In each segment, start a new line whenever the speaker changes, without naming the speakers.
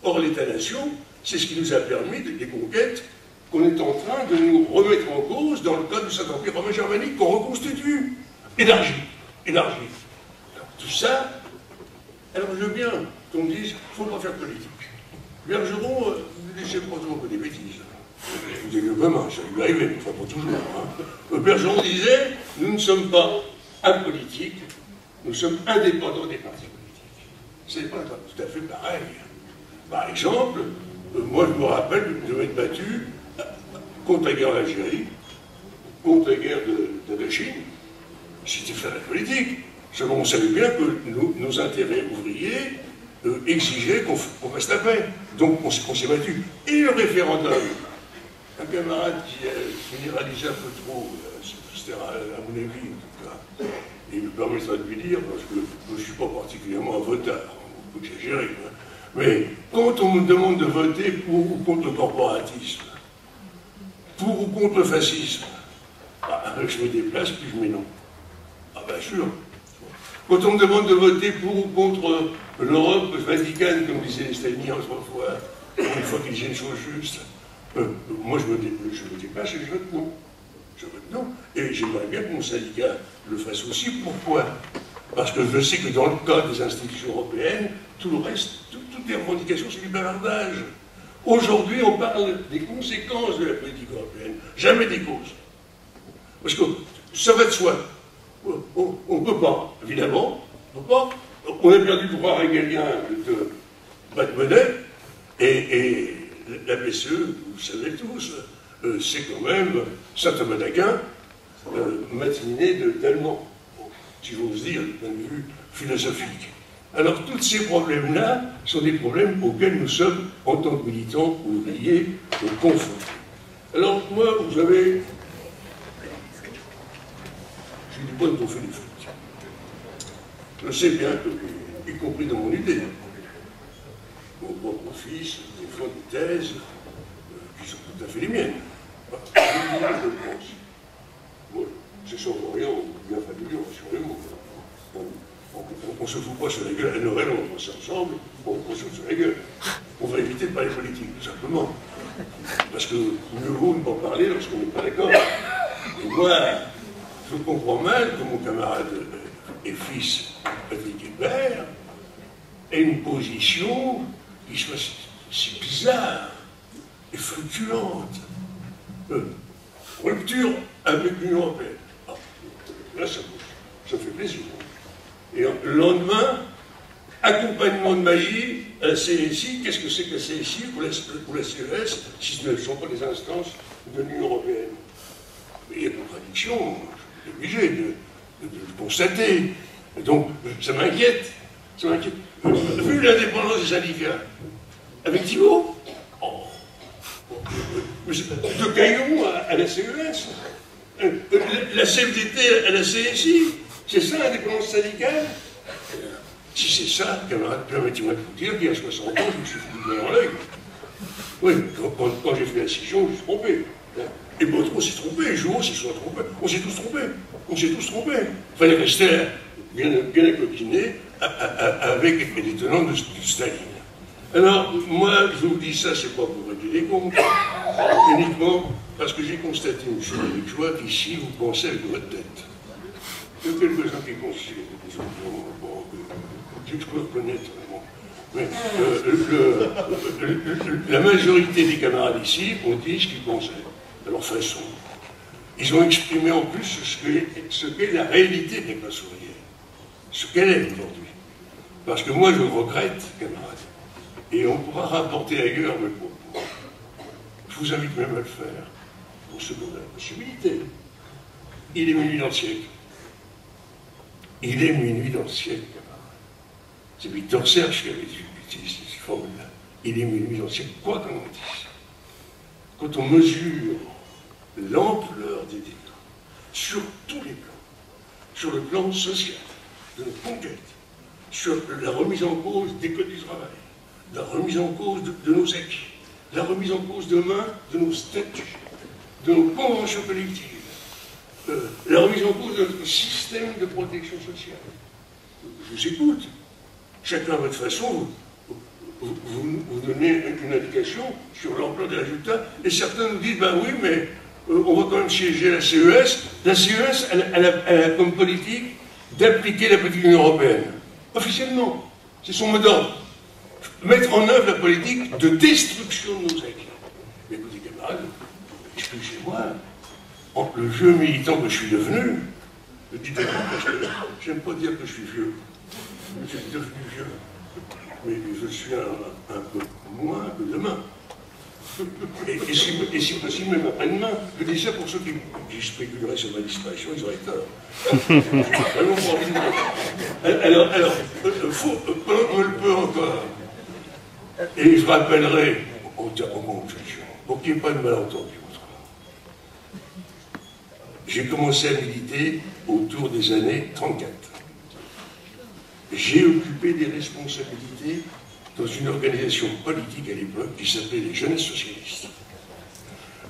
Or, l'État-nation, c'est ce qui nous a permis des conquêtes qu'on est en train de nous remettre en cause dans le cadre du Saint-Empire romain germanique qu'on reconstitue, élargi. Alors, tout ça, alors je veux bien qu'on me dise, il ne faut pas faire politique. Bergeron, ne laissez pas trop que des bêtises. Vous avez vraiment, ça lui arrivait, mais pas toujours. Hein. Bergeron disait, nous ne sommes pas apolitiques, nous sommes indépendants des partis politiques. C'est pas tout à fait pareil. Par exemple, moi je me rappelle de m'être battu contre la guerre d'Algérie, contre la guerre d'Indochine. C'était faire la politique. Seulement on savait bien que nos intérêts ouvriers exigeaient qu'on fasse la paix. Donc on s'est battu. Et le référendum, un camarade qui généralisait un peu trop, c'était à mon avis en tout cas, et il me permettra de lui dire, parce que je ne suis pas particulièrement un votard, on peut exagérer, hein. Mais quand on me demande de voter pour ou contre le corporatisme, pour ou contre le fascisme, bah, je me déplace puis je mets non. Ah bien sûr. Quand on me demande de voter pour ou contre l'Europe vaticane, comme disaient les staliniens autrefois, une fois qu'ils disaient une chose juste, moi je me déplace et je vote non. Je vote non. Et j'aimerais bien que mon syndicat le fasse aussi. Pourquoi? Parce que je sais que dans le cadre des institutions européennes, tout le reste, toutes les revendications, c'est du bavardage. Aujourd'hui, on parle des conséquences de la politique européenne, jamais des causes. Parce que ça va de soi. On ne peut pas, évidemment, on ne peut pas. On a perdu le droit régalien de monnaie, et la BCE, vous le savez tous, c'est quand même Saint-Thomas d'Aquin, matiné d'allemand, si j'ose dire, du point de vue philosophique. Alors, tous ces problèmes-là sont des problèmes auxquels nous sommes, en tant que militants ouvriers, confrontés. Alors, moi, vous savez, j'ai du bon pour faire du foot. Je sais bien que, y compris dans mon idée, mon propre fils défend des thèses qui sont tout à fait les miennes. Je pense. Moi, c'est sans rien, bien fallu, sur les mots. On ne se fout pas sur la gueule à Noël, on va passer ensemble, on se fout sur la gueule. On va éviter de parler politique, tout simplement. Parce que mieux vaut ne pas parler lorsqu'on n'est pas d'accord. Et moi, je comprends mal que mon camarade et fils, Patrick Hébert, ait une position qui soit si bizarre et fluctuante. Rupture avec l'Union européenne. Ah, là, ça fait plaisir. Et le lendemain, accompagnement de Mailly à la CSI. Qu'est-ce que c'est que la CSI pour la CES, si ce ne sont pas des instances de l'Union européenne? Mais il y a contradiction, je suis obligé de le constater. Donc, ça m'inquiète. Ça m'inquiète. Vu l'indépendance des syndicats, avec Thibault, de Caillon à la CES, la CFDT à la CSI, c'est ça l'indépendance syndicale? Si c'est ça, camarade, permettez-moi de vous dire qu'il y a 60 ans, je me suis foutu dans l'œil. Oui, quand j'ai fait la scission, je me suis trompé. Et Baudron s'est trompé, Jouot s'y soit trompé. On s'est tous trompés. On s'est tous trompés. Il fallait rester bien coquiné avec les tenants de Staline. Alors, moi, je vous dis ça, c'est pas pour régler les comptes, uniquement parce que j'ai constaté une chose avec joie qu'ici, vous pensez avec votre tête. Il y a quelques-uns qui considèrent des gens, je peux reconnaître. Mais la majorité des camarades ici ont dit ce qu'ils pensaient, à leur façon. Ils ont exprimé en plus ce qu'est la réalité des classes ouvrières, ce qu'elle est aujourd'hui. Parce que moi, je regrette, camarades, et on pourra rapporter ailleurs mes propos. Je vous invite même à le faire, pour se donner la possibilité. Il est minuit dans le siècle. Il est minuit dans le ciel, camarade. C'est Victor Serge qui avait utilisé ces formules-là. Il est minuit dans le ciel, quoi qu'on en dise. Quand on mesure l'ampleur des dégâts, sur tous les plans, sur le plan social, de notre conquête, sur la remise en cause des codes du travail, la remise en cause de nos acquis, la remise en cause demain de nos statuts, de nos conventions collectives, la remise en cause de notre système de protection sociale. Je vous écoute. Chacun à votre façon, vous donnez une indication sur l'emploi des résultats, et certains nous disent, ben oui, mais on va quand même siéger la CES. La CES, elle a comme politique d'appliquer la politique de l'Union européenne. Officiellement, c'est son mot d'ordre. Mettre en œuvre la politique de destruction de nos acquis. Mais écoutez, camarades, excusez-moi, entre le vieux militant que je suis devenu, je dis d'accord parce que j'aime pas dire que je suis vieux. Je suis devenu vieux. Mais je suis un peu moins que demain. Et si possible, même après-demain. Je dis ça pour ceux qui spéculeraient sur ma disparition, ils auraient tort. J'ai vraiment pas envie de dire. Alors, on le peut encore. Et je rappellerai au pour qu'il n'y ait pas de malentendu. J'ai commencé à militer autour des années 34. J'ai occupé des responsabilités dans une organisation politique à l'époque qui s'appelait les Jeunesses Socialistes.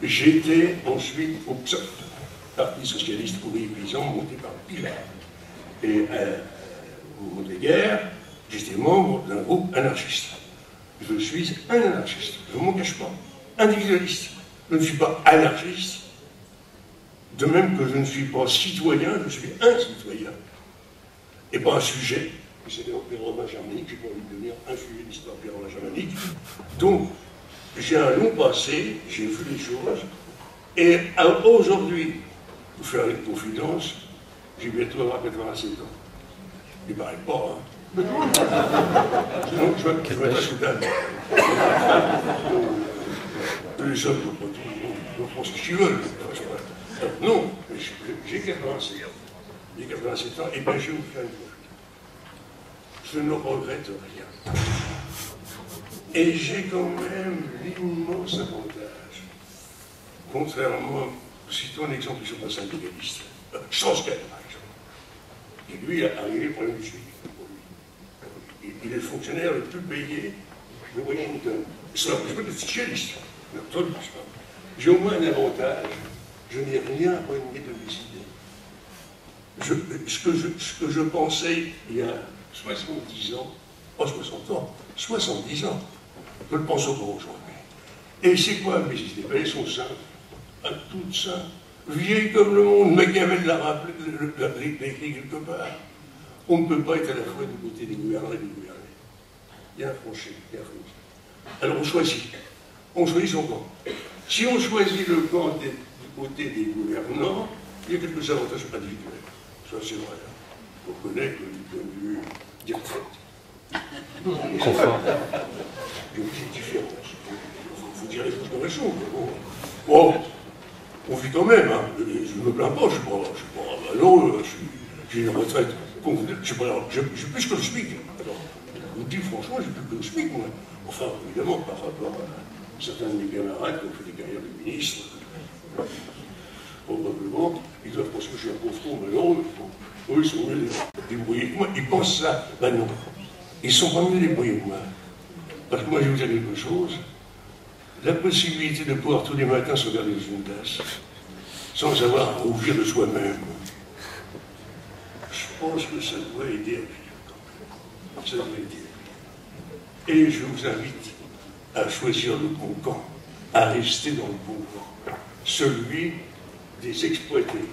J'étais ensuite au PSOP, Parti Socialiste Ouvrier Paysan, monté par Pilar. Et au moment des guerres, j'étais membre d'un groupe anarchiste. Je suis un anarchiste, je ne m'en cache pas, individualiste. Je ne suis pas anarchiste, de même que je ne suis pas citoyen, je suis un citoyen, et pas un sujet. C'est l'Empire romain germanique, j'ai pas envie de devenir un sujet d'histoire de l'Empire romain germanique. Donc, j'ai un long passé, j'ai vu les choses, et aujourd'hui, pour faire une confidence, j'ai bientôt avoir 87 ans. Il ne paraît pas, hein. Donc, je vais être à Soudan. Les hommes ne font ce qu'ils veulent. Non, j'ai 87 ans. J'ai 87 ans, et bien je vais vous faire une confidence. Je ne regrette rien. Et j'ai quand même l'immense avantage, contrairement, citons un exemple sur un syndicaliste, Strauss-Kahn par exemple, qui lui a réglé le problème du SMIC. Il est le fonctionnaire le plus payé de Washington. Je peux être socialiste, j'ai au moins un avantage, je n'ai rien renié de mes idées. Ce que je pensais il y a 70 ans, pas 60 ans, 70 ans, je le pense encore aujourd'hui. Et c'est quoi mes idées? Elles sont simples, toutes simples, vieilles comme le monde. Machiavel l'a rappelé, l'a écrit quelque part. On ne peut pas être à la fois du côté des gouvernants et des gouvernés. Il y a un franchi, il y a un franchi. Alors on choisit. On choisit son camp. Si on choisit le camp du côté des gouvernants, il y a quelques avantages individuels. Ça c'est vrai. On connaît que du point de vue des retraites. Confort. Il y a des différences. Il faut dire les choses comme elles sont. Bon, on vit quand même. Hein. Je ne me plains pas, je ne suis pas malheureux. J'ai une retraite. J'ai plus que le SMIC. Alors, je vous dis franchement, j'ai plus que le SMIC, moi. Enfin, évidemment, par rapport à certains de mes camarades qui ont fait des carrières de ministres, probablement, ils doivent penser que je suis un pauvre con malheureux. Eux, ils sont mieux débrouillés que moi. Ils pensent ça. Ben non. Ils ne sont pas mieux débrouillés que moi. Parce que moi, je vais vous dire quelque chose. La possibilité de pouvoir tous les matins se regarder dans une tasse, sans avoir à rougir de soi-même, je pense que ça doit aider à vivre. Ça doit aider à vivre. Et je vous invite à choisir le bon camp, à rester dans le bon camp, celui des exploités,